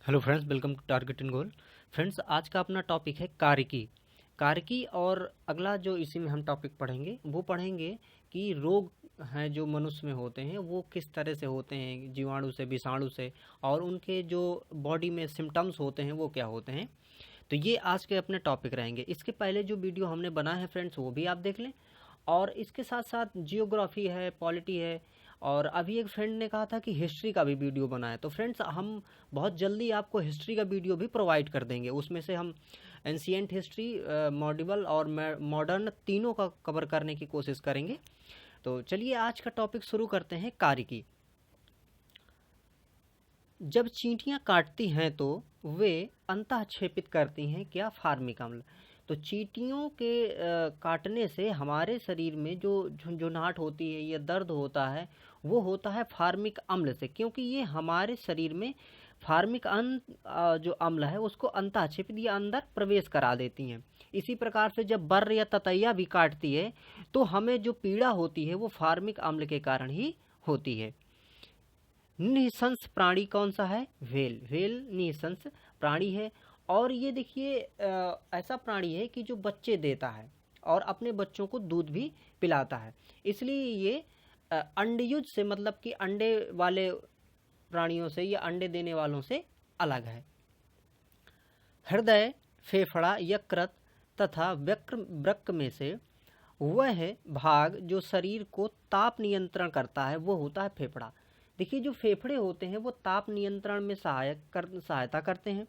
Hello friends, welcome to target and goal. Friends, आज का अपना टॉपिक है कारकी। कारकी और अगला जो इसी में हम टॉपिक पढ़ेंगे वो पढ़ेंगे कि रोग हैं जो मनुष्य में होते हैं वो किस तरह से होते हैं, जीवाणु से, विषाणु से, और उनके जो बॉडी में सिम्टम्स होते हैं वो क्या होते हैं। तो ये आज के अपने टॉपिक रहेंगे। इसके पहले जो वीडियो हमने बना है फ्रेंड्स वो भी आप देख लें, और इसके साथ साथ जियोग्राफी है, पॉलिटी है, और अभी एक फ्रेंड ने कहा था कि हिस्ट्री का भी वीडियो बनाए। तो फ्रेंड्स, हम बहुत जल्दी आपको हिस्ट्री का वीडियो भी प्रोवाइड कर देंगे। उसमें से हम एंशियंट हिस्ट्री, मॉडिवल और मॉडर्न तीनों का कवर करने की कोशिश करेंगे। तो चलिए आज का टॉपिक शुरू करते हैं, कार्य की। जब चींटियां काटती हैं तो वे अंतःक्षेपित करती हैं क्या, फार्मिक अम्ल। तो चींटियों के काटने से हमारे शरीर में जो झुंझुनाहट होती है या दर्द होता है वो होता है फार्मिक अम्ल से, क्योंकि ये हमारे शरीर में फार्मिक जो अम्ल है उसको अंतःक्षेपित या अंदर प्रवेश करा देती हैं। इसी प्रकार से जब बर्र या ततैया भी काटती है तो हमें जो पीड़ा होती है वो फार्मिक अम्ल के कारण ही होती है। निःशंस प्राणी कौन सा है? व्हेल। व्हेल निःशंस प्राणी है। और ये देखिए, ऐसा प्राणी है कि जो बच्चे देता है और अपने बच्चों को दूध भी पिलाता है। इसलिए ये अंडयुज से, मतलब कि अंडे वाले प्राणियों से या अंडे देने वालों से अलग है। हृदय, फेफड़ा, यकृत तथा वृक्क में से वह भाग जो शरीर को ताप नियंत्रण करता है वो होता है फेफड़ा। देखिए, जो फेफड़े होते हैं वो ताप नियंत्रण में सहायता करते हैं।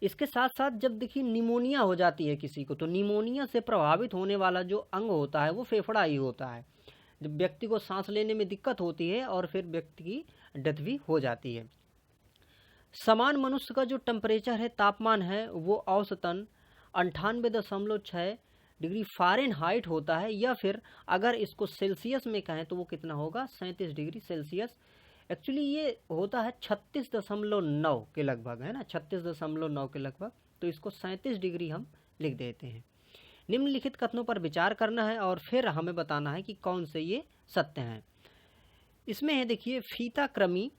इसके साथ साथ जब देखिए निमोनिया हो जाती है किसी को, तो निमोनिया से प्रभावित होने वाला जो अंग होता है वो फेफड़ा ही होता है। जब व्यक्ति को सांस लेने में दिक्कत होती है और फिर व्यक्ति की डेथ भी हो जाती है। समान मनुष्य का जो टेम्परेचर है, तापमान है, वो औसतन 98.6 डिग्री फ़ारेनहाइट होता है, या फिर अगर इसको सेल्सियस में कहें तो वो कितना होगा, 37 डिग्री सेल्सियस। एक्चुअली ये होता है 36.9 के लगभग, है ना, 36.9 के लगभग। तो इसको 37 डिग्री हम लिख देते हैं। निम्नलिखित कथनों पर विचार करना है और फिर हमें बताना है कि कौन से ये सत्य हैं। इसमें है, देखिए, फीताक्रमी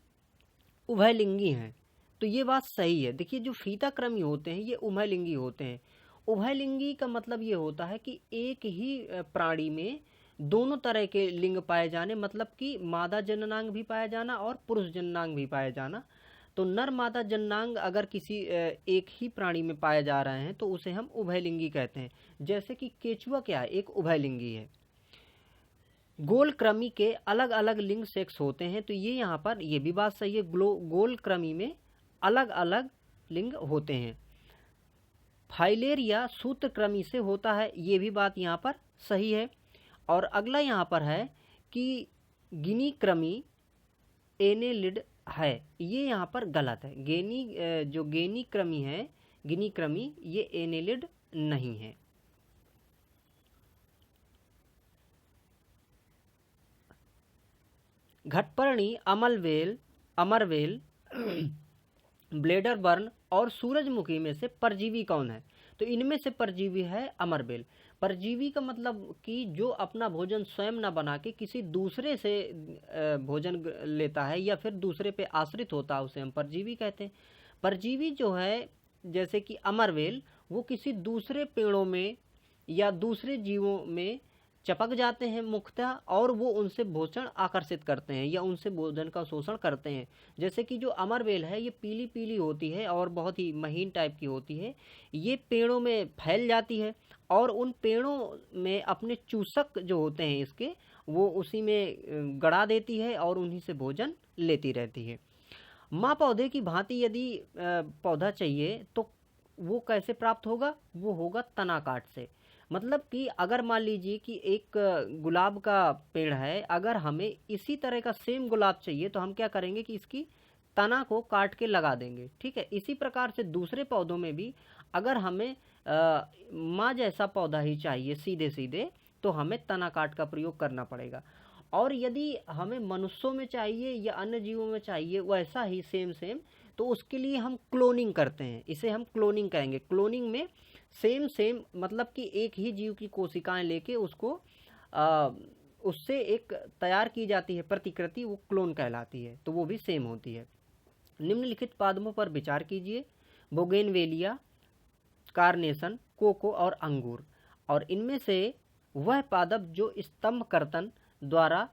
उभयलिंगी हैं। तो ये बात सही है। देखिए, जो फीताक्रमी होते हैं ये उभयलिंगी होते हैं। उभयलिंगी का मतलब ये होता है कि एक ही प्राणी में दोनों तरह के लिंग पाए जाने, मतलब कि मादा जननांग भी पाया जाना और पुरुष जननांग भी पाया जाना। तो नर मादा जननांग अगर किसी एक ही प्राणी में पाए जा रहे हैं तो उसे हम उभयलिंगी कहते हैं। जैसे कि केचुआ क्या है, एक उभयलिंगी है। गोल क्रमी के अलग अलग लिंग सेक्स होते हैं। तो ये यहाँ पर ये भी बात सही है, गोल क्रमी में अलग अलग लिंग होते हैं। फाइलेरिया सूत्रक्रमी से होता है, ये भी बात यहाँ पर सही है। और अगला यहाँ पर है कि गिनी क्रमी एनेलिड है, ये यहाँ पर गलत है। जो गेनी क्रमी है, गिनी क्रमी, ये एनेलिड नहीं है। घटपर्णी, अमरवेल, ब्लेडर बर्न और सूरजमुखी में से परजीवी कौन है? तो इनमें से परजीवी है अमरबेल। परजीवी का मतलब कि जो अपना भोजन स्वयं न बना के किसी दूसरे से भोजन लेता है या फिर दूसरे पे आश्रित होता है, उसे हम परजीवी कहते हैं। परजीवी जो है, जैसे कि अमरवेल, वो किसी दूसरे पेड़ों में या दूसरे जीवों में चपक जाते हैं मुख्यतः, और वो उनसे भोजन आकर्षित करते हैं या उनसे भोजन का शोषण करते हैं। जैसे कि जो अमरवेल है ये पीली पीली होती है और बहुत ही महीन टाइप की होती है। ये पेड़ों में फैल जाती है और उन पेड़ों में अपने चूसक जो होते हैं इसके, वो उसी में गड़ा देती है और उन्हीं से भोजन लेती रहती है। माँ पौधे की भांति यदि पौधा चाहिए तो वो कैसे प्राप्त होगा? वो होगा तना काट से। मतलब कि अगर मान लीजिए कि एक गुलाब का पेड़ है, अगर हमें इसी तरह का सेम गुलाब चाहिए तो हम क्या करेंगे कि इसकी तना को काट के लगा देंगे। ठीक है, इसी प्रकार से दूसरे पौधों में भी अगर हमें माँ जैसा पौधा ही चाहिए सीधे सीधे, तो हमें तना काट का प्रयोग करना पड़ेगा। और यदि हमें मनुष्यों में चाहिए या अन्य जीवों में चाहिए वैसा ही सेम सेम, तो उसके लिए हम क्लोनिंग करते हैं। इसे हम क्लोनिंग कहेंगे। क्लोनिंग में सेम सेम, मतलब कि एक ही जीव की कोशिकाएं लेके उसको उससे एक तैयार की जाती है प्रतिकृति, वो क्लोन कहलाती है। तो वो भी सेम होती है। निम्नलिखित पादपों पर विचार कीजिए। बोगेनवेलिया, कार्नेशन, कोको और अंगूर। और इनमें से वह पादप जो स्तंभ कर्तन द्वारा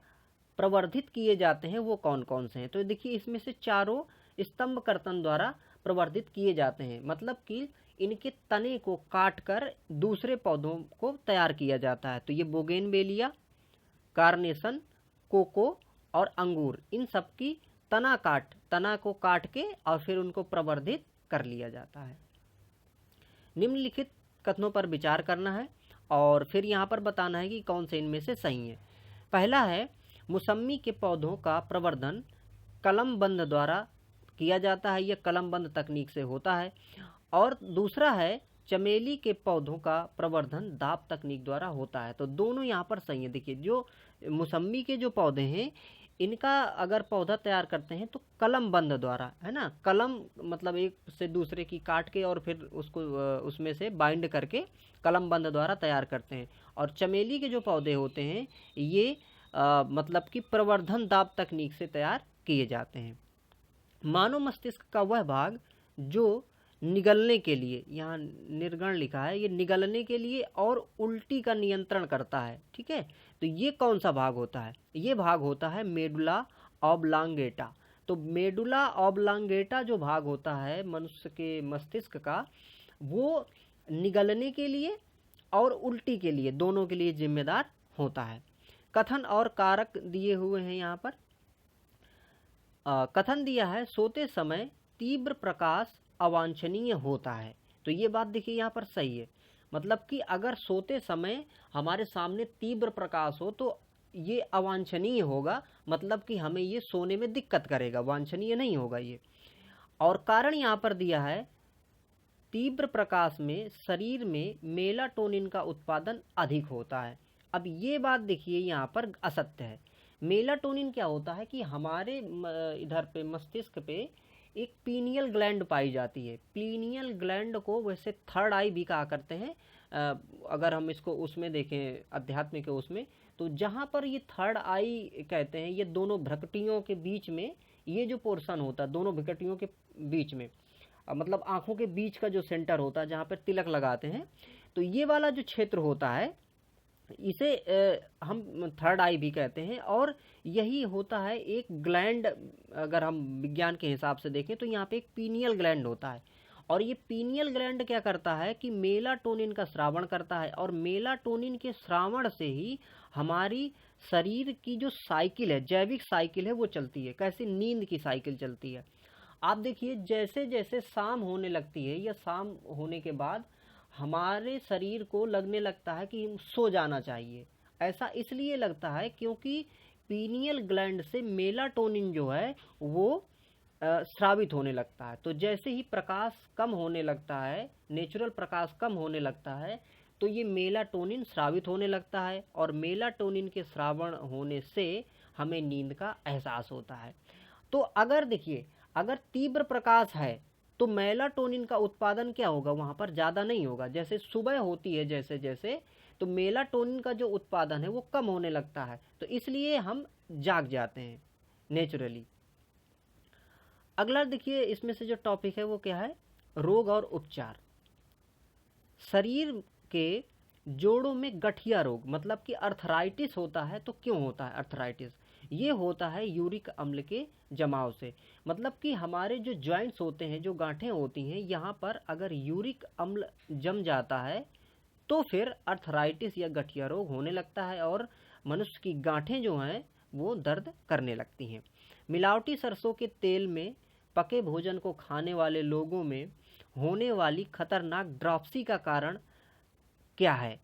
प्रवर्धित किए जाते हैं वो कौन कौन से हैं। तो देखिए इसमें से चारों स्तंभ कर्तन द्वारा प्रवर्धित किए जाते हैं, मतलब कि इनके तने को काट कर दूसरे पौधों को तैयार किया जाता है। तो ये बोगेनवेलिया, कार्नेशन, कोको और अंगूर, इन सब की तना को काट के और फिर उनको प्रवर्धित कर लिया जाता है। निम्नलिखित कथनों पर विचार करना है और फिर यहाँ पर बताना है कि कौन से इनमें से सही है। पहला है, मौसम्मी के पौधों का प्रवर्धन कलमबंद द्वारा किया जाता है, यह कलमबंद तकनीक से होता है। और दूसरा है, चमेली के पौधों का प्रवर्धन दाब तकनीक द्वारा होता है। तो दोनों यहाँ पर सही है। देखिए जो मौसम्मी के जो पौधे हैं इनका अगर पौधा तैयार करते हैं तो कलम बंद द्वारा, है ना, कलम मतलब एक से दूसरे की काट के और फिर उसको उसमें से बाइंड करके कलम बंद द्वारा तैयार करते हैं। और चमेली के जो पौधे होते हैं ये मतलब कि प्रवर्धन दाब तकनीक से तैयार किए जाते हैं। मानव मस्तिष्क का वह भाग जो निगलने के लिए, यहाँ निर्गण लिखा है, ये निगलने के लिए और उल्टी का नियंत्रण करता है, ठीक है। तो ये कौन सा भाग होता है? ये भाग होता है मेडुला ऑब्लांगेटा। तो मेडुला ऑब्लांगेटा जो भाग होता है मनुष्य के मस्तिष्क का, वो निगलने के लिए और उल्टी के लिए, दोनों के लिए जिम्मेदार होता है। कथन और कारक दिए हुए हैं यहाँ पर। कथन दिया है, सोते समय तीव्र प्रकाश अवांछनीय होता है। तो ये बात देखिए यहाँ पर सही है, मतलब कि अगर सोते समय हमारे सामने तीव्र प्रकाश हो तो ये अवांछनीय होगा, मतलब कि हमें ये सोने में दिक्कत करेगा, वांछनीय नहीं होगा ये। और कारण यहाँ पर दिया है, तीव्र प्रकाश में शरीर में मेलाटोनिन का उत्पादन अधिक होता है। अब ये बात देखिए यहाँ पर असत्य है। मेलाटोनिन क्या होता है कि हमारे इधर पे मस्तिष्क पे एक पीनियल ग्लैंड पाई जाती है। पीनियल ग्लैंड को वैसे थर्ड आई भी कहा करते हैं, अगर हम इसको उसमें देखें अध्यात्म के उसमें, तो जहाँ पर ये थर्ड आई कहते हैं, ये दोनों भ्रकटियों के बीच में ये जो पोर्शन होता है, दोनों भ्रकटियों के बीच में, मतलब आँखों के बीच का जो सेंटर होता है जहाँ पर तिलक लगाते हैं, तो ये वाला जो क्षेत्र होता है इसे हम थर्ड आई भी कहते हैं। और यही होता है एक ग्लैंड, अगर हम विज्ञान के हिसाब से देखें तो यहाँ पे एक पीनियल ग्लैंड होता है। और ये पीनियल ग्लैंड क्या करता है कि मेलाटोनिन का स्रावण करता है, और मेलाटोनिन के स्रावण से ही हमारी शरीर की जो साइकिल है, जैविक साइकिल है, वो चलती है। कैसे? नींद की साइकिल चलती है। आप देखिए जैसे जैसे शाम होने लगती है या शाम होने के बाद हमारे शरीर को लगने लगता है कि सो जाना चाहिए। ऐसा इसलिए लगता है क्योंकि पीनियल ग्लैंड से मेलाटोनिन जो है वो स्रावित होने लगता है। तो जैसे ही प्रकाश कम होने लगता है, नेचुरल प्रकाश कम होने लगता है, तो ये मेलाटोनिन स्रावित होने लगता है, और मेलाटोनिन के स्रावण होने से हमें नींद का एहसास होता है। तो अगर देखिए, अगर तीव्र प्रकाश है तो मेलाटोनिन का उत्पादन क्या होगा? वहाँ पर ज़्यादा नहीं होगा। जैसे सुबह होती है जैसे जैसे, तो मेलाटोनिन का जो उत्पादन है वो कम होने लगता है, तो इसलिए हम जाग जाते हैं नेचुरली। अगला देखिए इसमें से जो टॉपिक है वो क्या है? रोग और उपचार। शरीर के जोड़ों में गठिया रोग, मतलब कि अर्थराइटिस होता है। तो क्यों होता है अर्थराइटिस? ये होता है यूरिक अम्ल के जमाव से। मतलब कि हमारे जो जॉइंट्स होते हैं, जो गांठें होती हैं, यहाँ पर अगर यूरिक अम्ल जम जाता है तो फिर अर्थराइटिस या गठिया रोग होने लगता है, और मनुष्य की गांठें जो हैं वो दर्द करने लगती हैं। मिलावटी सरसों के तेल में पके भोजन को खाने वाले लोगों में होने वाली खतरनाक ड्रॉप्सी का कारण क्या है?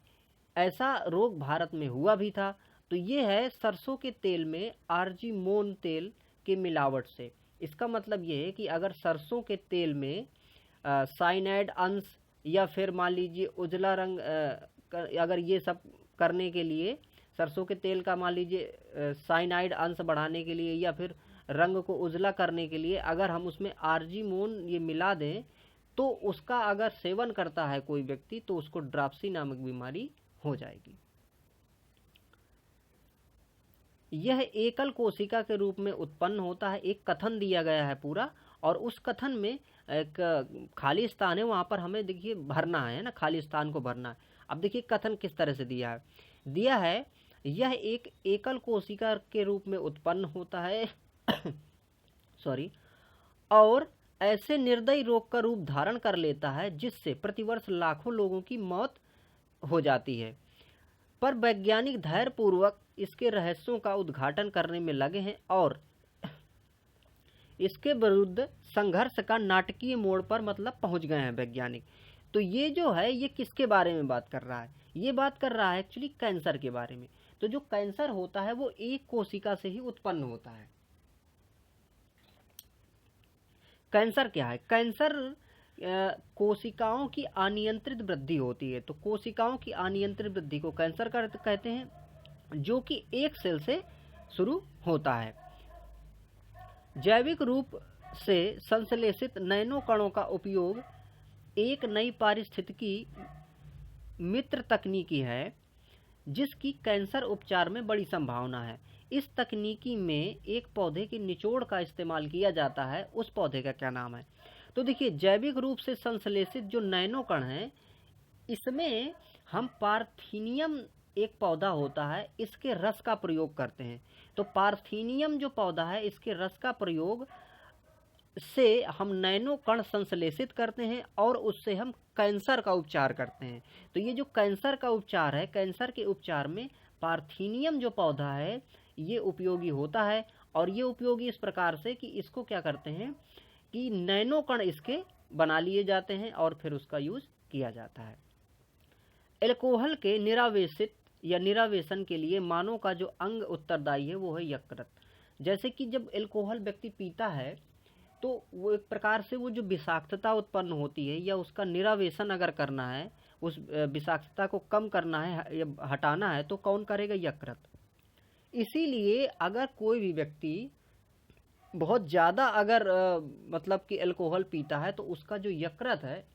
ऐसा रोग भारत में हुआ भी था। तो ये है सरसों के तेल में आर्जिमोन तेल के मिलावट से। इसका मतलब ये है कि अगर सरसों के तेल में साइनाइड अंश या फिर मान लीजिए उजला रंग, अगर ये सब करने के लिए सरसों के तेल का मान लीजिए साइनाइड अंश बढ़ाने के लिए या फिर रंग को उजला करने के लिए अगर हम उसमें आर्जिमोन ये मिला दें, तो उसका अगर सेवन करता है कोई व्यक्ति तो उसको ड्रॉप्सी नामक बीमारी हो जाएगी। यह एकल कोशिका के रूप में उत्पन्न होता है। एक कथन दिया गया है पूरा, और उस कथन में एक खाली स्थान है, वहाँ पर हमें देखिए भरना है ना, खाली स्थान को भरना है। अब देखिए कथन किस तरह से दिया है, यह एक एकल कोशिका के रूप में उत्पन्न होता है सॉरी, और ऐसे निर्दयी रोग का रूप धारण कर लेता है जिससे प्रतिवर्ष लाखों लोगों की मौत हो जाती है। पर वैज्ञानिक धैर्यपूर्वक इसके रहस्यों का उद्घाटन करने में लगे हैं और इसके विरुद्ध संघर्ष का नाटकीय मोड़ पर मतलब पहुंच गए हैं वैज्ञानिक। तो ये जो है ये किसके बारे में बात कर रहा है, ये बात कर रहा है एक्चुअली कैंसर के बारे में। तो जो कैंसर होता है वो एक कोशिका से ही उत्पन्न होता है। कैंसर क्या है, कैंसर कोशिकाओं की अनियंत्रित वृद्धि होती है। तो कोशिकाओं की अनियंत्रित वृद्धि को कैंसर कहते हैं, जो कि एक सेल से शुरू होता है। जैविक रूप से संश्लेषित नैनो कणों का उपयोग एक नई पारिस्थितिकी मित्र तकनीकी है जिसकी कैंसर उपचार में बड़ी संभावना है। इस तकनीकी में एक पौधे की निचोड़ का इस्तेमाल किया जाता है। उस पौधे का क्या नाम है? तो देखिए जैविक रूप से संश्लेषित जो नैनो कण हैं, इसमें हम पार्थीनियम एक पौधा होता है, इसके रस का प्रयोग करते हैं। तो पार्थीनियम जो पौधा है, इसके रस का प्रयोग से हम नैनो कण संश्लेषित करते हैं और उससे हम कैंसर का उपचार करते हैं। तो ये जो कैंसर का उपचार है, कैंसर के उपचार में पार्थीनियम जो पौधा है ये उपयोगी होता है। और ये उपयोगी इस प्रकार से कि इसको क्या करते हैं कि नैनो कण इसके बना लिए जाते हैं और फिर उसका यूज किया जाता है। एल्कोहल के निरावेशित या निरावेशन के लिए मानव का जो अंग उत्तरदायी है वो है यकृत। जैसे कि जब एल्कोहल व्यक्ति पीता है तो वो एक प्रकार से वो जो विषाक्तता उत्पन्न होती है या उसका निरावेशन अगर करना है, उस विषाक्तता को कम करना है या हटाना है, तो कौन करेगा? यकृत। इसीलिए अगर कोई भी व्यक्ति बहुत ज़्यादा अगर मतलब कि अल्कोहल पीता है तो उसका जो यकृत है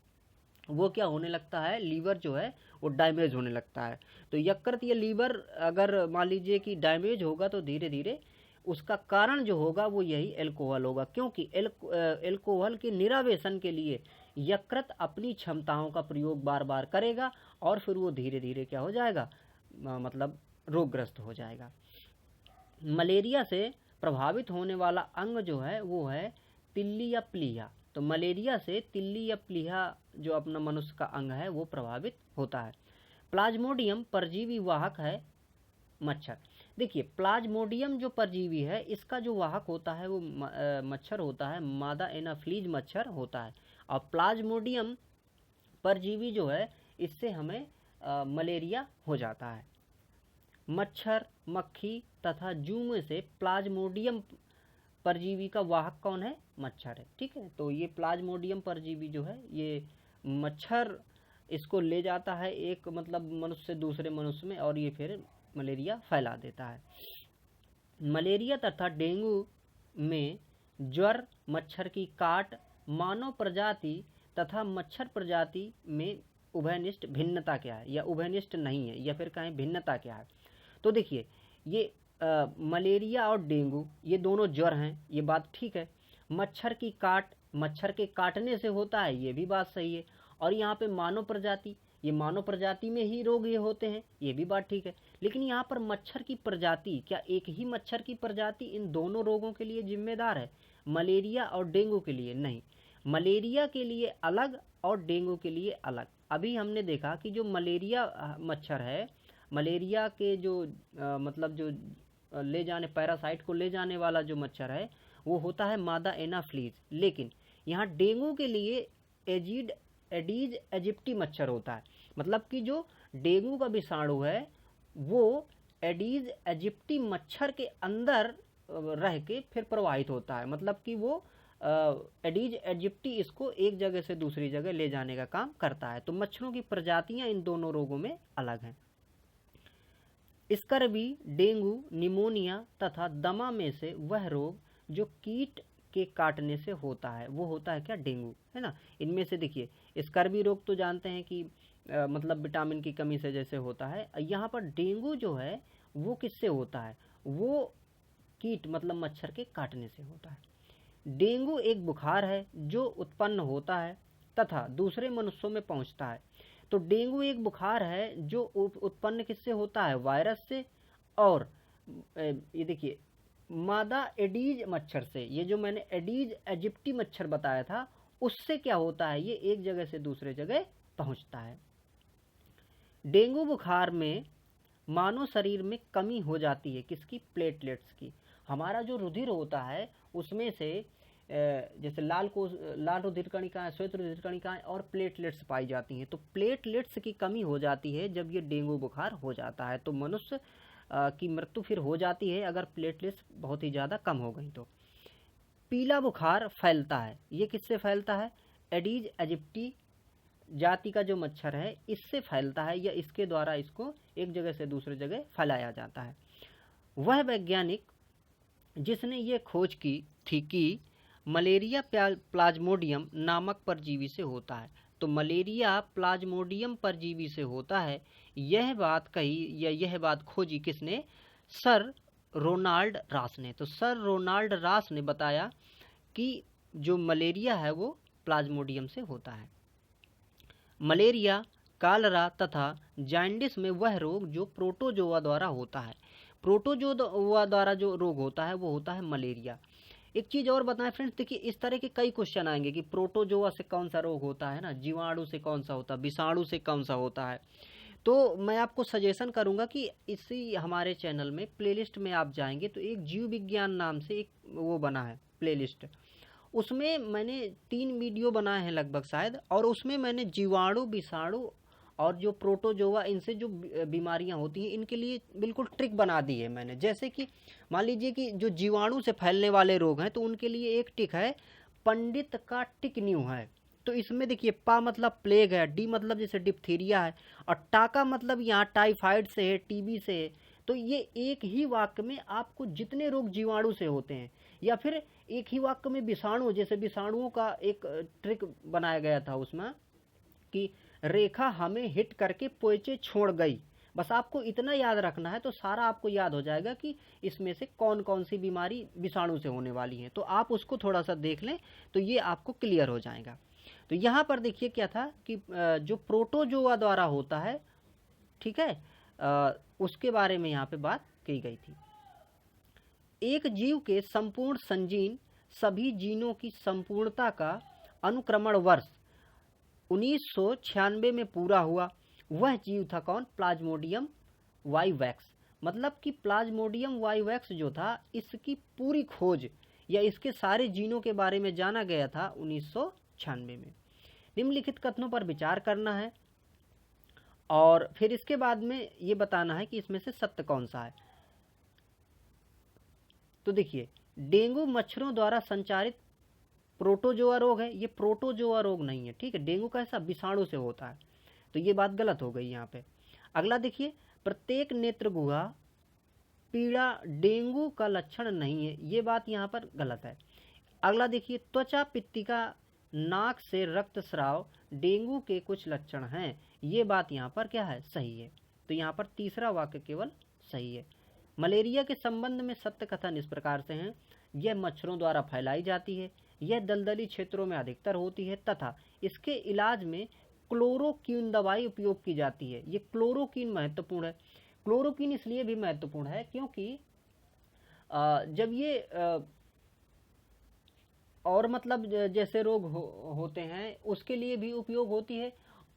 वो क्या होने लगता है, लीवर जो है वो डैमेज होने लगता है। तो यकृत या लीवर अगर मान लीजिए कि डैमेज होगा तो धीरे धीरे उसका कारण जो होगा वो यही अल्कोहल होगा, क्योंकि अल्कोहल के निरावेशन के लिए यकृत अपनी क्षमताओं का प्रयोग बार बार करेगा और फिर वो धीरे धीरे क्या हो जाएगा, मतलब रोगग्रस्त हो जाएगा। मलेरिया से प्रभावित होने वाला अंग जो है वो है तिल्ली या प्लीहा। तो मलेरिया से तिल्ली या प्लीहा जो अपना मनुष्य का अंग है वो प्रभावित होता है। प्लाज्मोडियम परजीवी वाहक है मच्छर। देखिए प्लाज्मोडियम जो परजीवी है इसका जो वाहक होता है वो मच्छर होता है, मादा एनाफ्लीज मच्छर होता है। और प्लाज्मोडियम परजीवी जो है इससे हमें मलेरिया हो जाता है। मच्छर, मक्खी तथा जू में से प्लाज्मोडियम परजीवी का वाहक कौन है? मच्छर है। ठीक है, तो ये प्लाज्मोडियम परजीवी जो है ये मच्छर इसको ले जाता है एक मतलब मनुष्य से दूसरे मनुष्य में और ये फिर मलेरिया फैला देता है। मलेरिया तथा डेंगू में ज्वर, मच्छर की काट, मानव प्रजाति तथा मच्छर प्रजाति में उभयनिष्ठ भिन्नता क्या है या उभयनिष्ठ नहीं है या फिर कहें भिन्नता क्या है? तो देखिए ये मलेरिया और डेंगू ये दोनों ज्वर हैं, ये बात ठीक है। मच्छर की काट, मच्छर के काटने से होता है, ये भी बात सही है। और यहाँ पे मानव प्रजाति, ये मानव प्रजाति में ही रोग ये होते हैं, ये भी बात ठीक है। लेकिन यहाँ पर मच्छर की प्रजाति, क्या एक ही मच्छर की प्रजाति इन दोनों रोगों के लिए जिम्मेदार है, मलेरिया और डेंगू के लिए? नहीं, मलेरिया के लिए अलग और डेंगू के लिए अलग। अभी हमने देखा कि जो मलेरिया मच्छर है, मलेरिया के जो मतलब जो ले जाने पैरासाइट को ले जाने वाला जो मच्छर है वो होता है मादा एनाफ्लीज। लेकिन यहाँ डेंगू के लिए एडीज एजिप्टी मच्छर होता है। मतलब कि जो डेंगू का विषाणु है वो एडीज एजिप्टी मच्छर के अंदर रह के फिर प्रवाहित होता है। मतलब कि वो एडीज एजिप्टी इसको एक जगह से दूसरी जगह ले जाने का काम करता है। तो मच्छरों की प्रजातियां इन दोनों रोगों में अलग हैं। स्कर्वी, डेंगू, निमोनिया तथा दमा में से वह रोग जो कीट के काटने से होता है वो होता है क्या? डेंगू, है ना। इनमें से देखिए स्कर्वी रोग तो जानते हैं कि मतलब विटामिन की कमी से जैसे होता है। यहाँ पर डेंगू जो है वो किससे होता है? वो कीट मतलब मच्छर के काटने से होता है। डेंगू एक बुखार है जो उत्पन्न होता है तथा दूसरे मनुष्यों में पहुंचता है। तो डेंगू एक बुखार है जो उत्पन्न किससे होता है? वायरस से। और ये देखिए मादा एडीज मच्छर से, ये जो मैंने एडीज एजिप्टी मच्छर बताया था उससे क्या होता है, ये एक जगह से दूसरे जगह पहुंचता है। डेंगू बुखार में मानव शरीर में कमी हो जाती है किसकी? प्लेटलेट्स की। हमारा जो रुधिर होता है उसमें से जैसे लाल रुधिर कणिकाएं, श्वेत रुधिर कणिकाएं और प्लेटलेट्स पाई जाती हैं। तो प्लेटलेट्स की कमी हो जाती है जब ये डेंगू बुखार हो जाता है, तो मनुष्य की मृत्यु फिर हो जाती है अगर प्लेटलेट्स बहुत ही ज़्यादा कम हो गई तो। पीला बुखार फैलता है, ये किससे फैलता है? एडीज एजिप्टी जाति का जो मच्छर है इससे फैलता है, या इसके द्वारा इसको एक जगह से दूसरे जगह फैलाया जाता है। वह वैज्ञानिक जिसने ये खोज की थी कि मलेरिया प्लाज्मोडियम नामक परजीवी से होता है। तो मलेरिया प्लाज्मोडियम परजीवी से होता है, यह बात कही या यह बात खोजी किसने? सर रोनाल्ड रास ने। तो सर रोनाल्ड रास ने बताया कि जो मलेरिया है वो प्लाज्मोडियम से होता है। मलेरिया, कालरा तथा जॉन्डिस में वह रोग जो प्रोटोजोआ द्वारा होता है। प्रोटोजोआ द्वारा जो रोग होता है वो होता है मलेरिया। एक चीज़ और बताएं फ्रेंड्स, देखिए इस तरह के कई क्वेश्चन आएंगे कि प्रोटोजोआ से कौन सा रोग होता है ना, जीवाणु से कौन सा होता है, विषाणु से कौन सा होता है। तो मैं आपको सजेशन करूंगा कि इसी हमारे चैनल में प्लेलिस्ट में आप जाएंगे तो एक जीव विज्ञान नाम से एक वो बना है प्लेलिस्ट, उसमें मैंने 3 वीडियो बनाए हैं लगभग शायद, और उसमें मैंने जीवाणु, विषाणु और जो प्रोटोजोआ इनसे जो बीमारियां होती हैं इनके लिए बिल्कुल ट्रिक बना दी है मैंने। जैसे कि मान लीजिए कि जो जीवाणु से फैलने वाले रोग हैं तो उनके लिए एक ट्रिक है, पंडित का टिक न्यू है। तो इसमें देखिए पा मतलब प्लेग है, डी मतलब जैसे डिप्थीरिया है, और टा का मतलब यहाँ टाइफाइड से है, टीबी से है। तो ये एक ही वाक्य में आपको जितने रोग जीवाणु से होते हैं, या फिर एक ही वाक्य में विषाणु, जैसे विषाणुओं का एक ट्रिक बनाया गया था उसमें कि रेखा हमें हिट करके पोचे छोड़ गई। बस आपको इतना याद रखना है तो सारा आपको याद हो जाएगा कि इसमें से कौन कौन सी बीमारी विषाणु से होने वाली है। तो आप उसको थोड़ा सा देख लें तो ये आपको क्लियर हो जाएगा। तो यहाँ पर देखिए क्या था कि जो प्रोटोजोआ द्वारा होता है, ठीक है, उसके बारे में यहाँ पे बात की गई थी। एक जीव के संपूर्ण संजीन सभी जीनों की संपूर्णता का अनुक्रमण वर्ष 1996 में पूरा हुआ। वह जीव था कौन? Plasmodium vivax. मतलब कि प्लाज्मोडियम वाइवैक्स जो था इसकी पूरी खोज या इसके सारे जीनों के बारे में जाना गया था 1996 में। निम्नलिखित कथनों पर विचार करना है और फिर इसके बाद में ये बताना है कि इसमें से सत्य कौन सा है। तो देखिए डेंगू मच्छरों द्वारा संचारित प्रोटोजोआ रोग है, ये प्रोटोजोआ रोग नहीं है, ठीक है। डेंगू कैसा? विषाणु से होता है, तो ये बात गलत हो गई यहाँ पे। अगला देखिए, प्रत्येक नेत्र गुहा पीड़ा डेंगू का लक्षण नहीं है, ये बात यहाँ पर गलत है। अगला देखिए, त्वचा पित्तिका नाक से रक्तस्राव डेंगू के कुछ लक्षण हैं, ये बात यहाँ पर क्या है? सही है। तो यहाँ पर तीसरा वाक्य केवल सही है। मलेरिया के संबंध में सत्य कथन इस प्रकार से हैं, यह मच्छरों द्वारा फैलाई जाती है, यह दलदली क्षेत्रों में अधिकतर होती है तथा इसके इलाज में क्लोरोक्विन दवाई उपयोग की जाती है। ये क्लोरोक्विन महत्वपूर्ण है। क्लोरोक्विन इसलिए भी महत्वपूर्ण है क्योंकि जब ये और मतलब जैसे रोग होते हैं उसके लिए भी उपयोग होती है।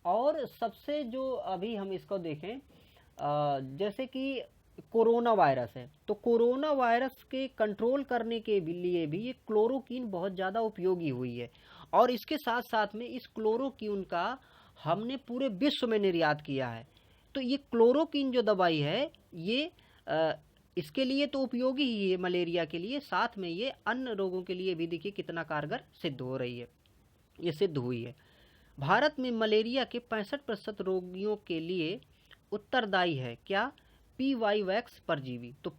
और सबसे जो अभी हम इसको देखें जैसे कि कोरोना वायरस है, तो कोरोना वायरस के कंट्रोल करने के लिए भी ये क्लोरोक्विन बहुत ज़्यादा उपयोगी हुई है। और इसके साथ साथ में इस क्लोरोक्विन का हमने पूरे विश्व में निर्यात किया है। तो ये क्लोरोक्विन जो दवाई है ये इसके लिए तो उपयोगी ही है मलेरिया के लिए, साथ में ये अन्य रोगों के लिए भी देखिए कितना कारगर सिद्ध हो रही है, ये सिद्ध हुई है। भारत में मलेरिया के 65% रोगियों के लिए उत्तरदायी है क्या? पी वाइवैक्स परजीवी। तो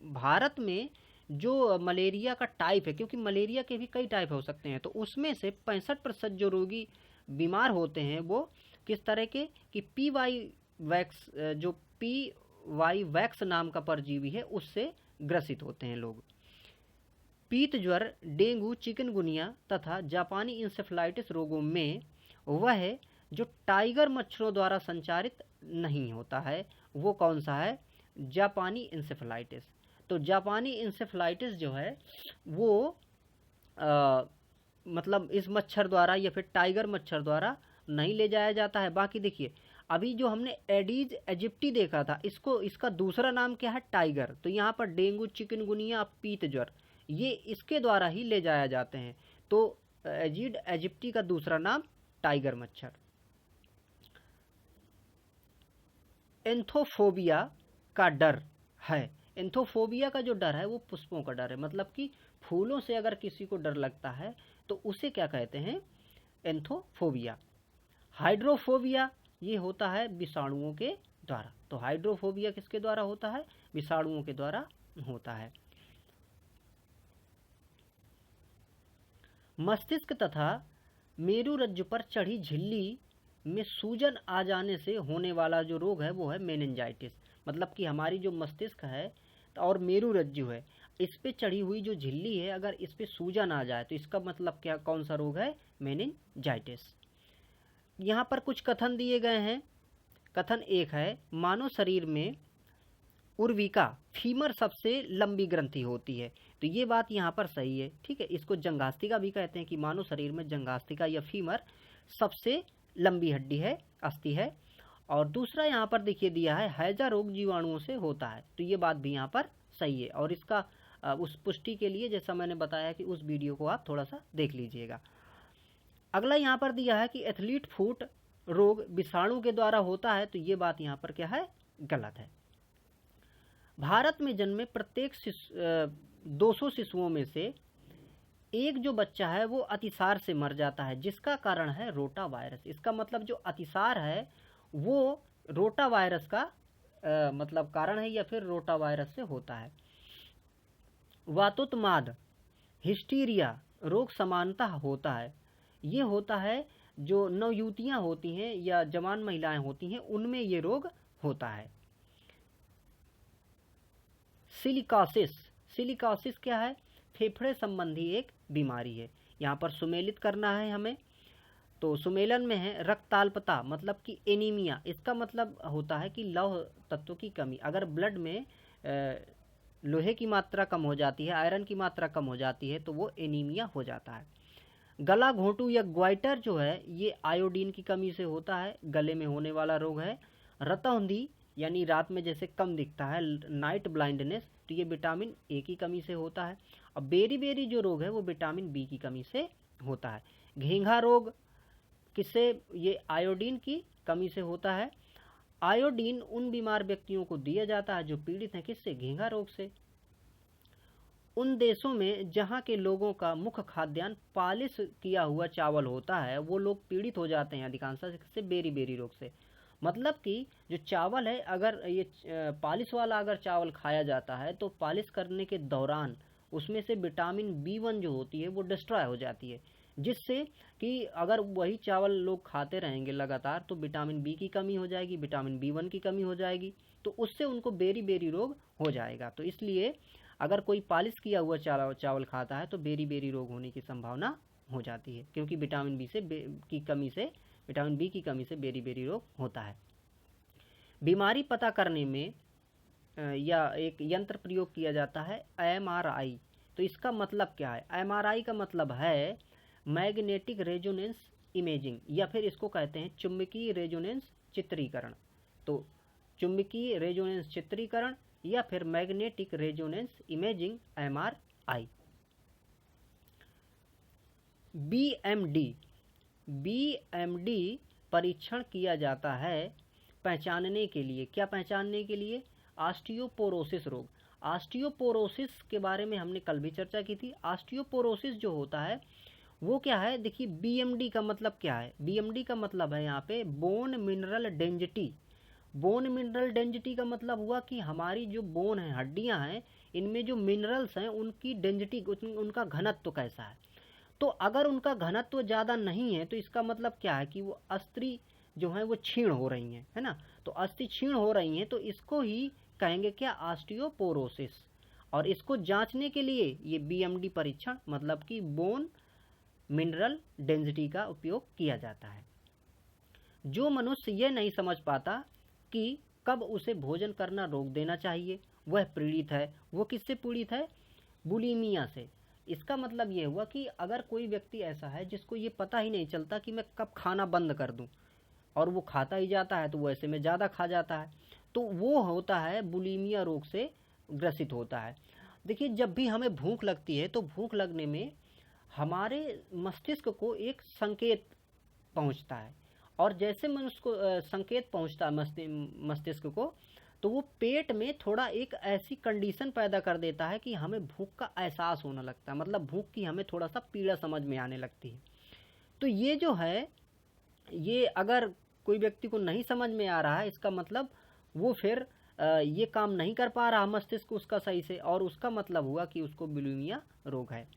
भारत में जो मलेरिया का टाइप है, क्योंकि मलेरिया के भी कई टाइप हो सकते हैं, तो उसमें से 65% जो रोगी बीमार होते हैं वो किस तरह के कि पी वाइवैक्स, जो पी वाइवैक्स नाम का परजीवी है उससे ग्रसित होते हैं लोग। पीत ज्वर, डेंगू, चिकनगुनिया तथा जापानी इंसेफ्लाइटिस रोगों में वह जो टाइगर मच्छरों द्वारा संचारित नहीं होता है वो कौन सा है? जापानी इंसेफ्लाइटिस। तो जापानी इंसेफ्लाइटिस जो है वो मतलब इस मच्छर द्वारा या फिर टाइगर मच्छर द्वारा नहीं ले जाया जाता है। बाकी देखिए अभी जो हमने एडीज एजिप्टी देखा था, इसको इसका दूसरा नाम क्या है? टाइगर। तो यहाँ पर डेंगू, चिकनगुनिया, पीत ज्वर ये इसके द्वारा ही ले जाया जाते हैं। तो एजिड एजिप्टी का दूसरा नाम टाइगर मच्छर। एंथोफोबिया का डर है। एंथोफोबिया का जो डर है वो पुष्पों का डर है, मतलब कि फूलों से अगर किसी को डर लगता है तो उसे क्या कहते हैं? एंथोफोबिया। हाइड्रोफोबिया ये होता है विषाणुओं के द्वारा। तो हाइड्रोफोबिया किसके द्वारा होता है? विषाणुओं के द्वारा होता है। मस्तिष्क तथा मेरुरज्जु पर चढ़ी झिल्ली में सूजन आ जाने से होने वाला जो रोग है वो है मेनिंजाइटिस। मतलब कि हमारी जो मस्तिष्क है और मेरुरज्जु है, इस पे चढ़ी हुई जो झिल्ली है अगर इस पे सूजन आ जाए तो इसका मतलब क्या, कौन सा रोग है? मेनिंजाइटिस। यहाँ पर कुछ कथन दिए गए हैं। कथन एक है, मानव शरीर में उर्विका फीमर सबसे लंबी ग्रंथि होती है। तो ये बात यहाँ पर सही है, ठीक है। इसको जंगास्तिका भी कहते हैं कि मानव शरीर में जंगास्तिका या फीमर सबसे लंबी हड्डी है, अस्थि है। और दूसरा यहाँ पर देखिए दिया है, हैजा रोग जीवाणुओं से होता है। तो ये बात भी यहाँ पर सही है। और इसका उस पुष्टि के लिए जैसा मैंने बताया कि उस वीडियो को आप थोड़ा सा देख लीजिएगा। अगला यहाँ पर दिया है कि एथलीट फुट रोग विषाणु के द्वारा होता है। तो ये बात यहाँ पर क्या है? गलत है। भारत में जन्मे प्रत्येक 200 शिशुओं में से एक जो बच्चा है वो अतिसार से मर जाता है, जिसका कारण है रोटा वायरस। इसका मतलब जो अतिसार है वो रोटा वायरस का मतलब कारण है या फिर रोटा वायरस से होता है। वातोत्माद हिस्टीरिया रोग समानता होता है। ये होता है जो नवयुवतियां होती हैं या जवान महिलाएं होती हैं उनमें ये रोग होता है। सिलिकोसिस, सिलिकोसिस क्या है? फेफड़े संबंधी एक बीमारी है। यहाँ पर सुमेलित करना है हमें। तो सुमेलन में है रक्ताल्पता, मतलब कि एनीमिया। इसका मतलब होता है कि लौह तत्व की कमी। अगर ब्लड में लोहे की मात्रा कम हो जाती है, आयरन की मात्रा कम हो जाती है तो वो एनीमिया हो जाता है। गला घोंटू या ग्वाइटर जो है ये आयोडीन की कमी से होता है, गले में होने वाला रोग है। रतौंधी यानी रात में जैसे कम दिखता है, नाइट ब्लाइंडनेस, तो ये विटामिन ए की कमी से होता है। और बेरी बेरी जो रोग है वो विटामिन बी की कमी से होता है। घेंघा रोग किससे? ये आयोडीन की कमी से होता है। आयोडीन उन बीमार व्यक्तियों को दिया जाता है जो पीड़ित हैं किससे? घेंघा रोग से। उन देशों में जहाँ के लोगों का मुख्य खाद्यान्न पालिश किया हुआ चावल होता है वो लोग पीड़ित हो जाते हैं अधिकांशतः से बेरी बेरी रोग से। मतलब कि जो चावल है, अगर ये पालिश वाला अगर चावल खाया जाता है तो पालिश करने के दौरान उसमें से विटामिन B1 जो होती है वो डिस्ट्रॉय हो जाती है, जिससे कि अगर वही चावल लोग खाते रहेंगे लगातार तो विटामिन बी की कमी हो जाएगी, विटामिन B1 की कमी हो जाएगी, तो उससे उनको बेरी बेरी रोग हो जाएगा। तो इसलिए अगर कोई पालिश किया हुआ चावल खाता है तो बेरी बेरी रोग होने की संभावना हो जाती है, क्योंकि विटामिन बी की कमी से, विटामिन बी की कमी से बेरी बेरी रोग होता है। बीमारी पता करने में या एक यंत्र प्रयोग किया जाता है MRI। तो इसका मतलब क्या है? MRI का मतलब है मैग्नेटिक रेजोनेंस इमेजिंग, या फिर इसको कहते हैं चुंबकीय रेजोनेंस चित्रीकरण। तो चुंबकीय रेजोनेंस चित्रीकरण या फिर magnetic resonance imaging MRI। BMD परीक्षण किया जाता है पहचानने के लिए, क्या पहचानने के लिए? ऑस्टियोपोरोसिस रोग। ऑस्टियोपोरोसिस के बारे में हमने कल भी चर्चा की थी। ऑस्टियोपोरोसिस जो होता है वो क्या है? देखिए BMD का मतलब क्या है? BMD का मतलब है यहाँ पे bone mineral density. Bone mineral density का मतलब हुआ कि हमारी जो बोन है, हड्डियां हैं, इनमें जो मिनरल्स हैं उनकी डेंसिटी, उनका घनत्व कैसा है। तो अगर उनका घनत्व ज़्यादा नहीं है तो इसका मतलब क्या है कि वो अस्थि जो है वो क्षीण हो रही हैं, है ना। तो अस्थि क्षीण हो रही हैं तो इसको ही कहेंगे क्या? ऑस्टियोपोरोसिस। और इसको जांचने के लिए ये BMD परीक्षण मतलब कि बोन मिनरल डेंसिटी का उपयोग किया जाता है। जो मनुष्य यह नहीं समझ पाता कि कब उसे भोजन करना रोक देना चाहिए, वह पीड़ित है। वो किससे पीड़ित है? बुलिमिया से। इसका मतलब ये हुआ कि अगर कोई व्यक्ति ऐसा है जिसको ये पता ही नहीं चलता कि मैं कब खाना बंद कर दूं, और वो खाता ही जाता है, तो वो ऐसे में ज़्यादा खा जाता है, तो वो होता है बुलिमिया रोग से ग्रसित होता है। देखिए, जब भी हमें भूख लगती है तो भूख लगने में हमारे मस्तिष्क को एक संकेत पहुंचता है, और जैसे मनुष्य को संकेत पहुंचता है मस्तिष्क को, तो वो पेट में थोड़ा एक ऐसी कंडीशन पैदा कर देता है कि हमें भूख का एहसास होने लगता है, मतलब भूख की हमें थोड़ा सा पीड़ा समझ में आने लगती है। तो ये जो है, ये अगर कोई व्यक्ति को नहीं समझ में आ रहा है, इसका मतलब वो फिर ये काम नहीं कर पा रहा मस्तिष्क उसका सही से, और उसका मतलब हुआ कि उसको बुलिमिया रोग है।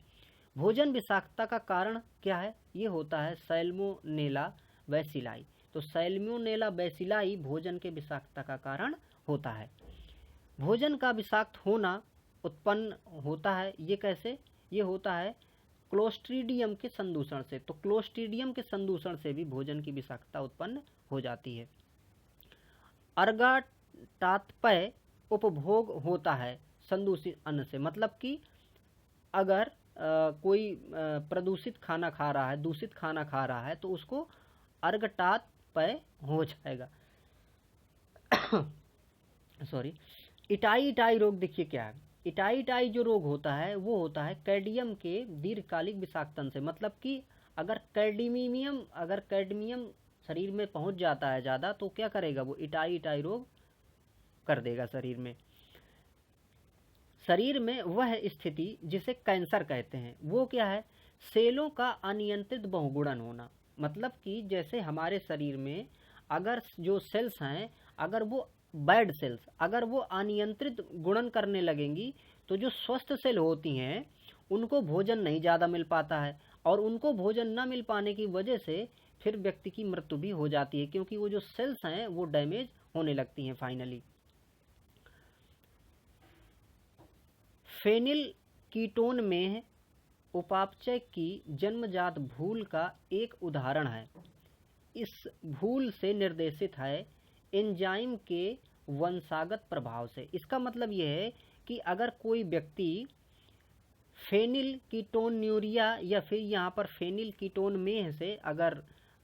भोजन विषाक्तता का कारण क्या है? ये होता है सैल्मोनेला बैसिलाई। तो सैल्मोनेला बैसिलाई भोजन के विषाक्तता का कारण होता है। भोजन का विषाक्त होना उत्पन्न होता है, ये कैसे? ये होता है क्लोस्ट्रीडियम के संदूषण से। तो क्लोस्ट्रीडियम के संदूषण से भी भोजन की विषाक्तता उत्पन्न हो जाती है। अर्गाटात्पय उपभोग होता है संदूषित अन्न से, मतलब कि अगर कोई प्रदूषित खाना खा रहा है, दूषित खाना खा रहा है, तो उसको अर्गटात्पय हो जाएगा। सॉरी। इटाई रोग देखिए क्या है। इटाई जो रोग होता है वो होता है कैडमियम के दीर्घकालिक विषाक्तन से, मतलब कि अगर कैडमियम शरीर में पहुंच जाता है ज़्यादा, तो क्या करेगा वो? इटाई रोग कर देगा शरीर में। शरीर में वह स्थिति जिसे कैंसर कहते हैं, वो क्या है? सेलों का अनियंत्रित बहुगुणन होना, मतलब कि जैसे हमारे शरीर में अगर जो सेल्स हैं, अगर वो बैड सेल्स अगर वो अनियंत्रित गुणन करने लगेंगी, तो जो स्वस्थ सेल होती हैं उनको भोजन नहीं ज़्यादा मिल पाता है, और उनको भोजन न मिल पाने की वजह से फिर व्यक्ति की मृत्यु भी हो जाती है, क्योंकि वो जो सेल्स हैं वो डैमेज होने लगती हैं फाइनली। फेनिल कीटोन में उपापचय की जन्मजात भूल का एक उदाहरण है। इस भूल से निर्देशित है एंजाइम के वंशागत प्रभाव से। इसका मतलब यह है कि अगर कोई व्यक्ति फेनिल कीटोन्यूरिया या फिर यहाँ पर फेनिल कीटोन में से अगर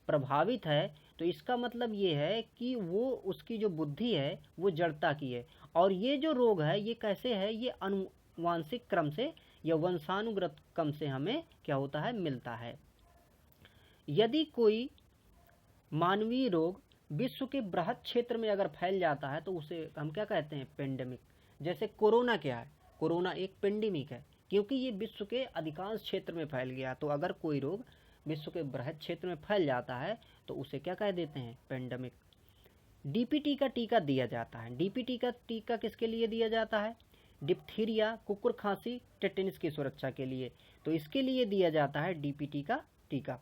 प्रभावित है, तो इसका मतलब ये है कि वो उसकी जो बुद्धि है वो जड़ता की है। और ये जो रोग है ये कैसे है? ये अनुवांशिक क्रम से या वंशानुगत क्रम से हमें क्या होता है? मिलता है। यदि कोई मानवीय रोग विश्व के बृहद क्षेत्र में अगर फैल जाता है, तो उसे हम क्या कहते हैं? पेंडेमिक। जैसे कोरोना क्या है? कोरोना एक पेंडेमिक है, क्योंकि ये विश्व के अधिकांश क्षेत्र में फैल गया। तो अगर कोई रोग विश्व के बृहद क्षेत्र में फैल जाता है तो उसे क्या कह देते हैं? पेंडेमिक। डीपीटी का टीका दिया जाता है। डीपीटी का टीका किसके लिए दिया जाता है? डिप्थीरिया, कुकुर खांसी, टेटनस की सुरक्षा के लिए। तो इसके लिए दिया जाता है डीपीटी का टीका।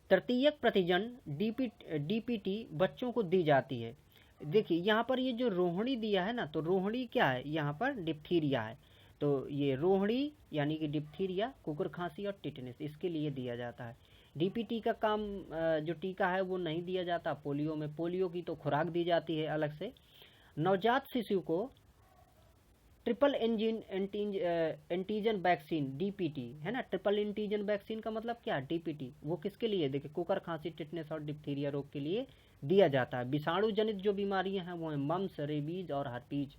तृतीयक प्रतिजन डीपीटी बच्चों को दी जाती है। देखिए यहाँ पर ये जो रोहिणी दिया है ना, तो रोहिणी क्या है? यहाँ पर डिप्थीरिया है। तो ये रोहिणी यानी कि डिप्थीरिया, कुकुर खांसी और टिटनेस, इसके लिए दिया जाता है। डीपीटी का काम जो टीका है वो नहीं दिया जाता पोलियो में। पोलियो की तो खुराक दी जाती है अलग से। नवजात शिशु को ट्रिपल एंटीजन वैक्सीन डीपीटी है ना। ट्रिपल एंटीजन वैक्सीन का मतलब क्या? डीपीटी। वो किसके लिए? देखिए, कुकर खांसी, टिटनेस और डिप्थीरिया रोग के लिए दिया जाता है। विषाणु जनित जो बीमारियां हैं वो हैं मम्स, रेबीज और हर्पीज।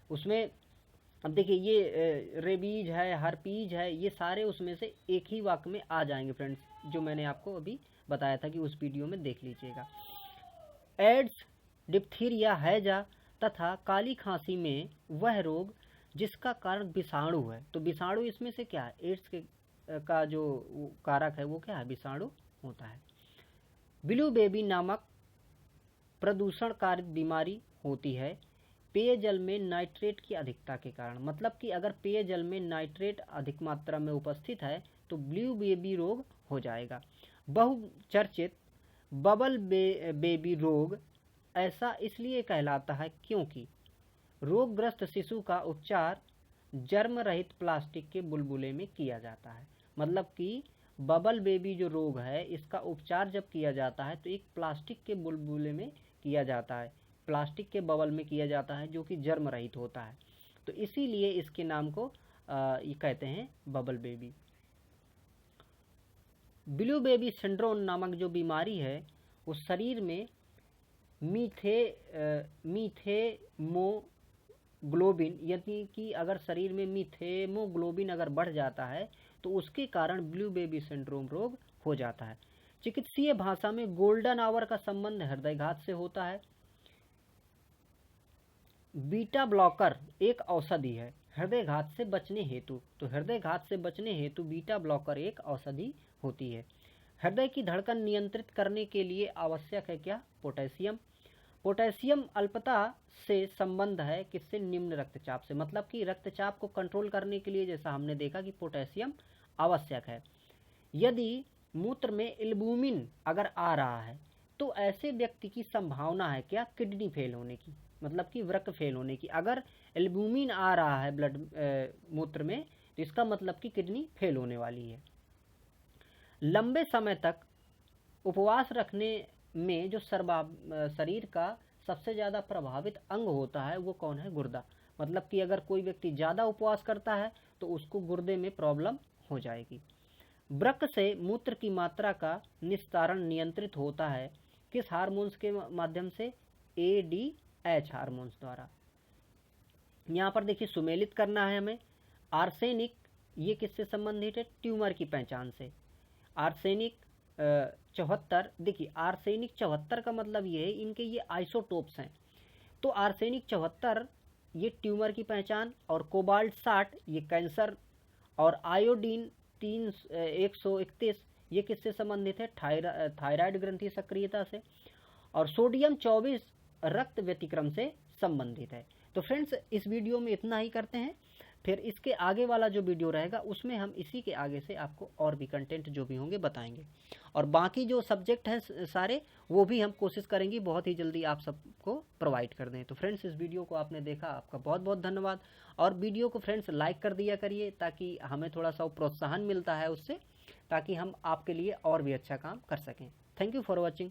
उसमें अब देखिए ये रेबीज है, हर्पीज है, ये सारे उसमें से एक ही वाक्य में आ जाएंगे फ्रेंड्स, जो मैंने आपको अभी बताया था कि उस वीडियो में देख लीजिएगा। एड्स, डिप्थीरिया, हैजा तथा काली खांसी में वह रोग जिसका कारण विषाणु है। तो विषाणु इसमें से क्या है? एड्स का जो कारक है वो क्या है? विषाणु होता है। ब्लू बेबी नामक प्रदूषणकारित बीमारी होती है पेयजल में नाइट्रेट की अधिकता के कारण। मतलब कि अगर पेयजल में नाइट्रेट अधिक मात्रा में उपस्थित है तो ब्लू बेबी रोग हो जाएगा। बहुचर्चित बबल बेबी रोग ऐसा इसलिए कहलाता है क्योंकि रोगग्रस्त शिशु का उपचार जर्म रहित प्लास्टिक के बुलबुले में किया जाता है। मतलब कि बबल बेबी जो रोग है इसका उपचार जब किया जाता है तो एक प्लास्टिक के बुलबुले में किया जाता है, प्लास्टिक के बबल में किया जाता है जो कि जर्म रहित होता है। तो इसीलिए इसके नाम को ये कहते हैं bubble baby. Blue baby syndrome नामक जो बीमारी है वो शरीर में मीथेमोग्लोबिन, यानी कि अगर शरीर में मीथेमोग्लोबिन अगर बढ़ जाता है तो उसके कारण ब्लू बेबी सिंड्रोम रोग हो जाता है। चिकित्सीय भाषा में गोल्डन आवर का संबंध हृदयघात से होता है। बीटा ब्लॉकर एक औषधि है हृदयघात से बचने हेतु, तो हृदयघात से बचने हेतु बीटा ब्लॉकर एक औषधि होती है। हृदय की धड़कन नियंत्रित करने के लिए आवश्यक है क्या? पोटेशियम। पोटेशियम अल्पता से संबंध है किससे? निम्न रक्तचाप से। मतलब कि रक्तचाप को कंट्रोल करने के लिए जैसा हमने देखा कि पोटेशियम आवश्यक है। यदि मूत्र में एल्बुमिन अगर आ रहा है तो ऐसे व्यक्ति की संभावना है क्या? किडनी फेल होने की, मतलब कि वृक्क फेल होने की। अगर एल्बुमिन आ रहा है ब्लड मूत्र में तो इसका मतलब कि किडनी फेल होने वाली है। लंबे समय तक उपवास रखने में जो शरीर का सबसे ज़्यादा प्रभावित अंग होता है वो कौन है? गुर्दा। मतलब कि अगर कोई व्यक्ति ज़्यादा उपवास करता है तो उसको गुर्दे में प्रॉब्लम हो जाएगी। वृक्क से मूत्र की मात्रा का निस्तारण नियंत्रित होता है किस हार्मोन्स के माध्यम से? ADH हार्मोन्स द्वारा। यहाँ पर देखिए सुमेलित करना है हमें। आर्सेनिक ये किससे संबंधित है? ट्यूमर की पहचान से। आर्सेनिक 74, देखिए आर्सेनिक 74 का मतलब ये है इनके ये आइसोटोप्स हैं। तो आर्सेनिक 74 ये ट्यूमर की पहचान, और कोबाल्ट 60 ये कैंसर, और आयोडीन 131 ये किससे संबंधित है? थायराइड ग्रंथि सक्रियता से, और सोडियम 24 रक्त व्यतिक्रम से संबंधित है। तो फ्रेंड्स इस वीडियो में इतना ही करते हैं, फिर इसके आगे वाला जो वीडियो रहेगा उसमें हम इसी के आगे से आपको और भी कंटेंट जो भी होंगे बताएंगे, और बाकी जो सब्जेक्ट हैं सारे वो भी हम कोशिश करेंगे बहुत ही जल्दी आप सबको प्रोवाइड कर दें। तो फ्रेंड्स इस वीडियो को आपने देखा, आपका बहुत बहुत धन्यवाद। और वीडियो को फ्रेंड्स लाइक कर दिया करिए ताकि हमें थोड़ा सा प्रोत्साहन मिलता है उससे, ताकि हम आपके लिए और भी अच्छा काम कर सकें। Thank you for watching.